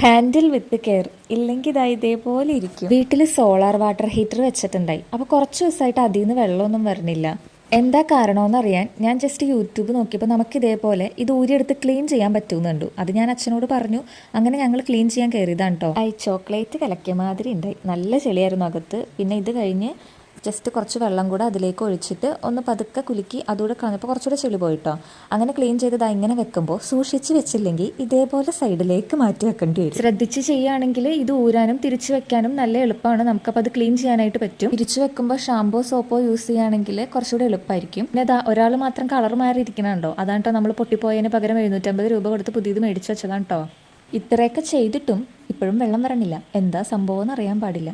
Handle with care ഇല്ലെങ്കിൽ ഇതാ ഇതേപോലെ ഇരിക്കും. വീട്ടിൽ സോളാർ വാട്ടർ ഹീറ്റർ വെച്ചിട്ടുണ്ടായി. അപ്പോൾ കുറച്ച് ദിവസമായിട്ട് അതിൽ നിന്ന് വെള്ളമൊന്നും വരണില്ല. എന്താ കാരണമെന്ന് അറിയാൻ ഞാൻ ജസ്റ്റ് യൂട്യൂബ് നോക്കിയപ്പോൾ നമുക്ക് ഇതേപോലെ ഇത് ഊരിയെടുത്ത് ക്ലീൻ ചെയ്യാൻ പറ്റുമെന്നുണ്ടു. അത് ഞാൻ അച്ഛനോട് പറഞ്ഞു. അങ്ങനെ ഞങ്ങൾ ക്ലീൻ ചെയ്യാൻ കയറിയതാണ് കേട്ടോ. ചോക്ലേറ്റ് കലക്കിയ മാതിരി ഉണ്ടായി. നല്ല ചെളിയായിരുന്നു അകത്ത്. പിന്നെ ഇത് കഴിഞ്ഞ് ജസ്റ്റ് കുറച്ച് വെള്ളം കൂടെ അതിലേക്ക് ഒഴിച്ചിട്ട് ഒന്ന് പതുക്കെ കുലുക്കി അതുകൂടെ കളഞ്ഞപ്പോൾ കുറച്ചുകൂടെ ചെളി പോയിട്ടോ. അങ്ങനെ ക്ലീൻ ചെയ്തത് ഇങ്ങനെ വെക്കുമ്പോൾ സൂക്ഷിച്ച് വെച്ചില്ലെങ്കിൽ ഇതേപോലെ സൈഡിലേക്ക് മാറ്റി വെക്കേണ്ടി വരും. ശ്രദ്ധിച്ച് ചെയ്യുകയാണെങ്കിൽ ഇത് ഊരാനും തിരിച്ചു വെക്കാനും നല്ല എളുപ്പമാണ്. നമുക്കപ്പോൾ അത് ക്ലീൻ ചെയ്യാനായിട്ട് പറ്റും. തിരിച്ചു വെക്കുമ്പോൾ ഷാമ്പോ സോപ്പോ യൂസ് ചെയ്യുകയാണെങ്കിൽ കുറച്ചുകൂടെ എളുപ്പമായിരിക്കും. പിന്നെ അതാ ഒരാൾ മാത്രം കളർ മാറി ഇരിക്കണുണ്ടോ. അതാണ് കേട്ടോ നമ്മൾ പൊട്ടിപ്പോയതിന് പകരം 750 രൂപ കൊടുത്ത് പുതിയത് മേടിച്ച് വെച്ചതാണ് കേട്ടോ. ഇത്രയൊക്കെ ചെയ്തിട്ടും ഇപ്പോഴും വെള്ളം വരണില്ല. എന്താ സംഭവം എന്ന് അറിയാൻ പാടില്ല.